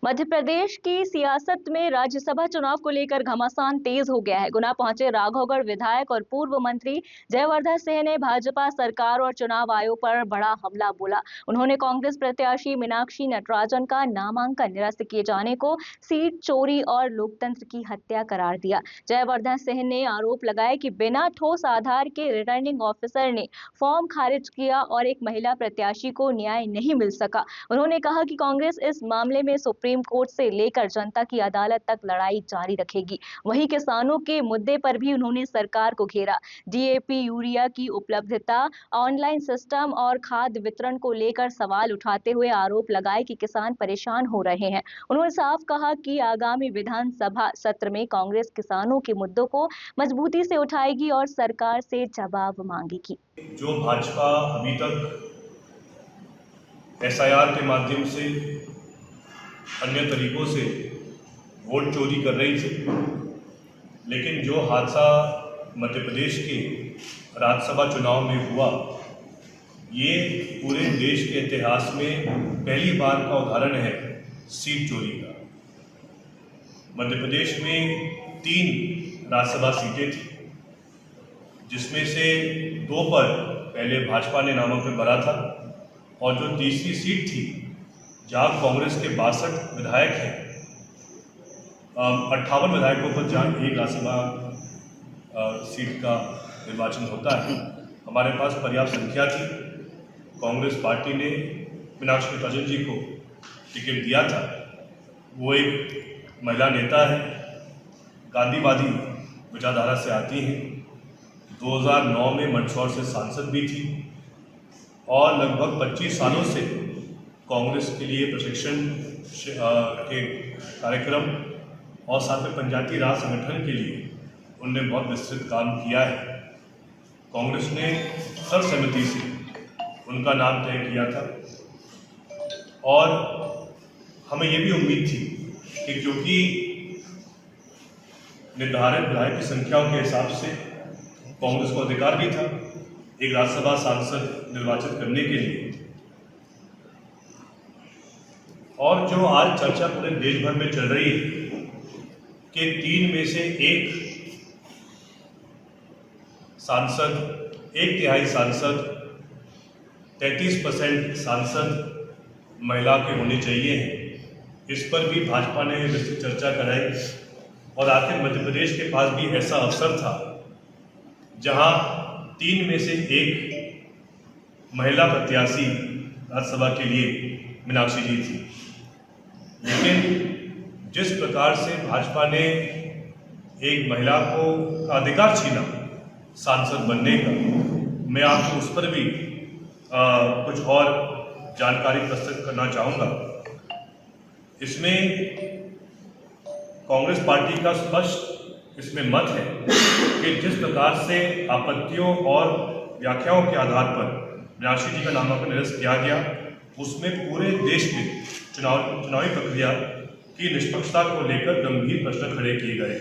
मध्य प्रदेश की सियासत में राज्यसभा चुनाव को लेकर घमासान तेज हो गया है। गुना पहुंचे राघौगढ़ विधायक और पूर्व मंत्री जयवर्धन सिंह ने भाजपा सरकार और चुनाव आयोग पर बड़ा हमला बोला। उन्होंने कांग्रेस प्रत्याशी मीनाक्षी नटराजन का नामांकन निरस्त किए जाने को सीट चोरी और लोकतंत्र की हत्या करार दिया। जयवर्धन सिंह ने आरोप लगाया कि बिना ठोस आधार के रिटर्निंग ऑफिसर ने फॉर्म खारिज किया और एक महिला प्रत्याशी को न्याय नहीं मिल सका। उन्होंने कहा कि कांग्रेस इस मामले में सुप्रीम कोर्ट से लेकर जनता की अदालत तक लड़ाई जारी रखेगी। वहीं किसानों के मुद्दे पर भी उन्होंने सरकार को घेरा। डीएपी, यूरिया की उपलब्धता, ऑनलाइन सिस्टम और खाद वितरण को लेकर सवाल उठाते हुए आरोप लगाए कि किसान परेशान हो रहे हैं। उन्होंने साफ कहा कि आगामी विधानसभा सत्र में कांग्रेस किसानों के मुद्दों को मजबूती से उठाएगी और सरकार से जवाब मांगेगी। जो भाजपा अभी तक एसआईआर के माध्यम से अन्य तरीकों से वोट चोरी कर रही थी, लेकिन जो हादसा मध्य प्रदेश के राज्यसभा चुनाव में हुआ, ये पूरे देश के इतिहास में पहली बार का उदाहरण है सीट चोरी का। मध्य प्रदेश में 3 राज्यसभा सीटें थी, जिसमें से 2 पर पहले भाजपा ने नामांकन भरा था और जो तीसरी सीट थी जहाँ कांग्रेस के 62 विधायक हैं, 58 विधायकों पर जहाँ एक राज्यसभा सीट का निर्वाचन होता है, हमारे पास पर्याप्त संख्या थी। कांग्रेस पार्टी ने मीनाक्षी नटराजन जी को टिकट दिया था। वो एक महिला नेता है, गांधीवादी विचारधारा से आती हैं। 2009 में मंदसौर से सांसद भी थी और लगभग 25 सालों से कांग्रेस के लिए प्रशिक्षण के कार्यक्रम और साथ में पंचायती राज संगठन के लिए उनने बहुत विस्तृत काम किया है। कांग्रेस ने सर्वसम्मति से उनका नाम तय किया था और हमें ये भी उम्मीद थी कि क्योंकि निर्धारित विधायक की संख्याओं के हिसाब से कांग्रेस को अधिकार भी था एक राज्यसभा सांसद निर्वाचित करने के लिए। और जो आज चर्चा पूरे देश भर में चल रही है कि 3 में से 1 सांसद, 1/3 सांसद, 33% सांसद महिला के होने चाहिए, इस पर भी भाजपा ने विस्तृत चर्चा कराई। और आखिर मध्य प्रदेश के पास भी ऐसा अवसर था जहां 3 में से 1 महिला प्रत्याशी राज्यसभा के लिए मीनाक्षी जी थी। लेकिन जिस प्रकार से भाजपा ने एक महिला को अधिकार छीना सांसद बनने का, मैं आपको उस पर भी कुछ और जानकारी प्रस्तुत करना चाहूँगा। इसमें कांग्रेस पार्टी का स्पष्ट इसमें मत है कि जिस प्रकार से आपत्तियों और व्याख्याओं के आधार पर मीनाक्षी जी का नामांकन निरस्त किया गया, उसमें पूरे देश में चुनावी प्रक्रिया की निष्पक्षता को लेकर गंभीर प्रश्न खड़े किए गए।